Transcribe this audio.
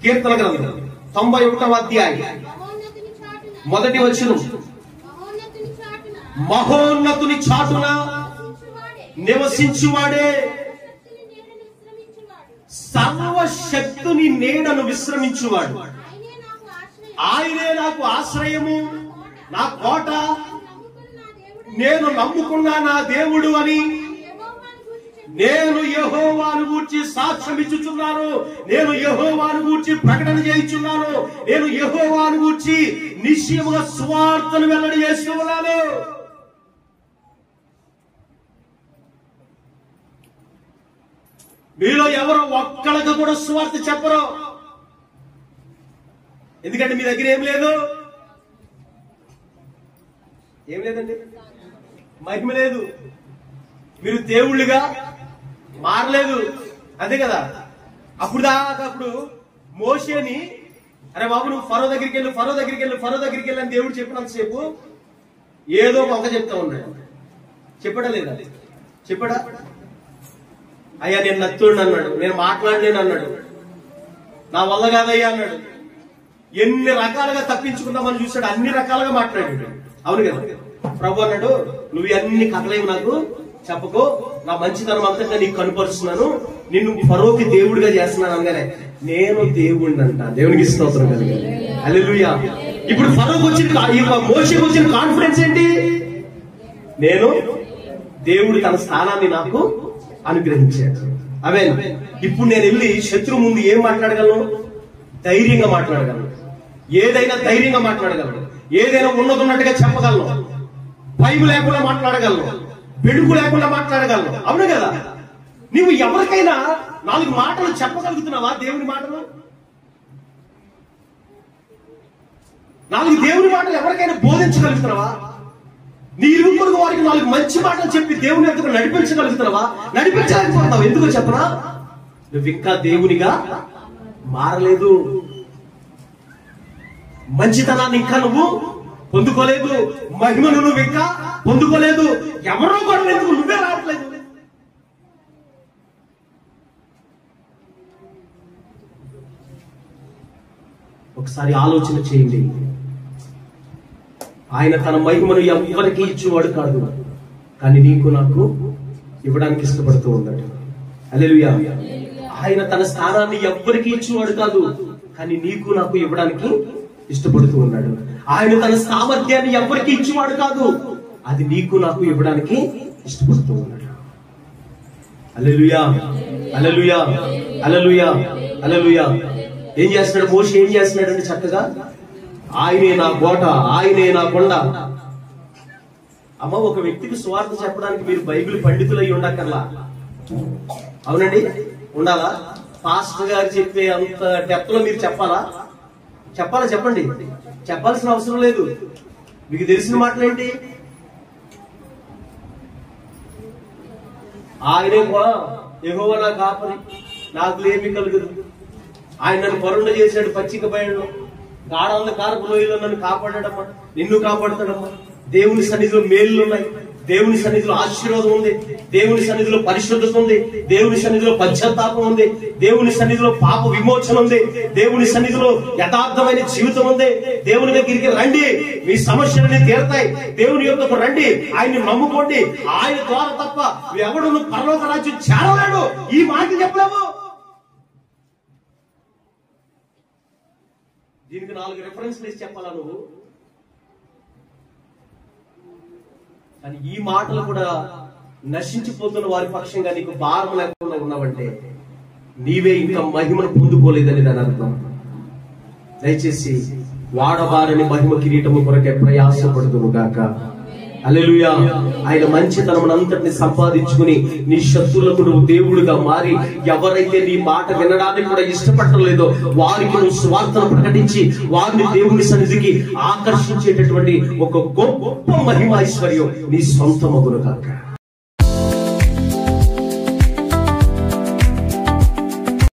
కీర్తన గ్రంథం 91వ అధ్యాయం మొదటి వచనం. మహోన్నతుని చాటున నివసించువాడే సర్వశక్తుని నీడను విశ్రమించువాడు. ఆయనే నాకు ఆశ్రయము, నా కోట, నేను నమ్ముకున్నా నా దేవుడు అని నేను యెహోవాను గూర్చి సాక్ష్యం ఇచ్చుచున్నాను. నేను యెహోవాను గూర్చి ప్రకటన చేయుచున్నాను. నేను యెహోవాను గూర్చి నిశ్చయముగా సువార్తను వెల్లడి చేస్తూ ఉన్నాను. మీలో ఎవరో ఒక్కళ్ళకి కూడా సువార్త చెప్పరు. ఎందుకంటే మీ దగ్గర ఏం లేదు, ఏం లేదండి, మహిమ లేదు, మీరు దేవుళ్ళుగా మారలేదు, అంతే కదా. అప్పుడు మోషేని అరే బాబు నువ్వు ఫరో దగ్గరికి వెళ్ళు, ఫరో దగ్గరికి వెళ్ళు, ఫరో దగ్గరికి వెళ్ళి అని దేవుడు చెప్పినంతసేపు ఏదో ఒక చెప్తా ఉన్నాడు. చెప్పడా లేదా? చెప్పడా? అయ్యా నేను నత్తుడిని అన్నాడు, నేను మాట్లాడలేను అన్నాడు, నా వల్ల కాదయ్యా అన్నాడు. ఎన్ని రకాలుగా తప్పించుకుందామని చూశాడు, అన్ని రకాలుగా మాట్లాడాడు. అవును కదా. ప్రభు అన్నాడు, నువ్వు అన్ని కథలేవు నాకు చెప్పకో, నా మంచితనం అంతా నీకు కనుపరుస్తున్నాను, నిన్ను ఫరోకి దేవుడిగా చేస్తున్నాను అనగానే నేను దేవుడిని అంట. దేవునికి స్తోత్రం కలిగాను. హల్లెలూయా. ఇప్పుడు ఫరోకి వచ్చిన మోషేకి వచ్చిన కాన్ఫిడెన్స్ ఏంటి? నేను దేవుడు తన స్థానాన్ని నాకు అనుగ్రహించాడు. ఆమేన్. ఇప్పుడు నేను వెళ్ళి శత్రువు ముందు ఏం మాట్లాడగలను? ధైర్యంగా మాట్లాడగలను, ఏదైనా ధైర్యంగా మాట్లాడగలను, ఏదైనా ఉన్నట్టుగా చెప్పగలను, భయం లేకుండా మాట్లాడగలను, బెడుకు లేకుండా మాట్లాడగలను. అవును కదా. నువ్వు ఎవరికైనా 4 మాటలు చెప్పగలుగుతున్నావా? దేవుని మాటలు 4 దేవుని మాటలు ఎవరికైనా బోధించగలుగుతున్నావా? నీ ఇరుగు వారికి 4 మంచి మాటలు చెప్పి దేవుని ఎదుగు నడిపించగలుగుతున్నావా? నడిపించలేకపోతావు. ఎందుకో చెప్పనా? నువ్వు ఇంకా దేవునిగా మారలేదు, మంచితనాన్ని ఇంకా నువ్వు పొందుకోలేదు, మహిమను నువ్వు ఇంకా పొందుకోలేదు. ఎవరో కూడా ఎందుకు నువ్వే రావట్లేదు? ఒకసారి ఆలోచన చేయండి. ఆయన తన మహిమను ఎవరికి ఇచ్చేవాడు కాదు, కానీ నీకు నాకు ఇవ్వడానికి ఇష్టపడుతూ ఉన్నాడు. హల్లెలూయా. ఆయన తన స్థానాన్ని ఎవరికి ఇచ్చేవాడు కాదు, కానీ నీకు నాకు ఇవ్వడానికి ఇష్టపడుతూ ఉన్నాడు. ఆయన తన సామర్థ్యాన్ని ఎవరికి ఇచ్చేవాడు కాదు, అది నీకు నాకు ఇవ్వడానికి ఇష్టపడుతూ ఉన్నాడు. హల్లెలూయా, హల్లెలూయా, హల్లెలూయా, హల్లెలూయా. ఏం చేస్తున్నాడు మోషే? ఏం చేస్తున్నాడంటే చక్కగా ఆయనే నా కోట, ఆయనే నా కొండ. అమ్మ, ఒక వ్యక్తికి సువార్త చెప్పడానికి మీరు బైబిల్ పండితులై ఉండక్కర్లా. అవునండి, ఉండాలా? పాస్టర్ గారు చెప్పే అంత డెప్త్ లో మీరు చెప్పాలా? చెప్పండి. చెప్పాల్సిన అవసరం లేదు. మీకు తెలిసిన మాటలేంటి? ఆయనే యెహోవా నా కాపరి, నాకు లేమి కలుగదు. ఆయన నన్ను పరుండ చేశాడు పచ్చిక బయళ్ళు, గాఢాంధకారపు లోయలో నన్ను కాపాడాడమ్మా, నిన్ను కాపాడుతాడమ్మా. దేవుని సన్నిధిలో మేలు ఉన్నాయి, దేవుని సన్నిధిలో ఆశీర్వాదం ఉంది, దేవుని సన్నిధిలో పరిశుద్ధత ఉంది, దేవుని సన్నిధిలో పశ్చాత్తాపం ఉంది, దేవుని సన్నిధిలో పాప విమోచన ఉంది, దేవుని సన్నిధిలో యథార్థమైన జీవితం ఉంది. దేవుని దగ్గరికి రండి, మీ సమస్యలన్నీ తీరతాయి. దేవుని యొక్కకు రండి, ఆయన్ని నమ్ముకోండి. ఆయన ద్వారా తప్ప ఎవడు పరలోక రాజ్యం చేరలేడు. ఈ మాట చెప్పలేము. దీనికి 4 రెఫరెన్స్ వేసి చెప్పాలా నువ్వు? కానీ ఈ మాటలు కూడా నశించిపోతున్న వారి పక్షంగా నీకు భారం లేకుండా ఉన్నావంటే నీవే ఇంకా మహిమను పొందుకోలేదని దాని అర్థం. దయచేసి వాడబారని మహిమ కిరీటము కొరకే ప్రయాసపడుదుము గాక. హల్లెలూయా. ఆయన మంచితనం అంతటిని సంపాదించుకుని నీ శత్రులకు నువ్వు దేవుడిగా మారి, ఎవరైతే నీ మాట వినడానికి కూడా ఇష్టపడలేదో వారికి నువ్వు సువార్తను ప్రకటించి వారిని దేవుని సన్నిధికి ఆకర్షించేటటువంటి ఒక గొప్ప మహిమ ఐశ్వర్యం నీ సొంతమగును గాక.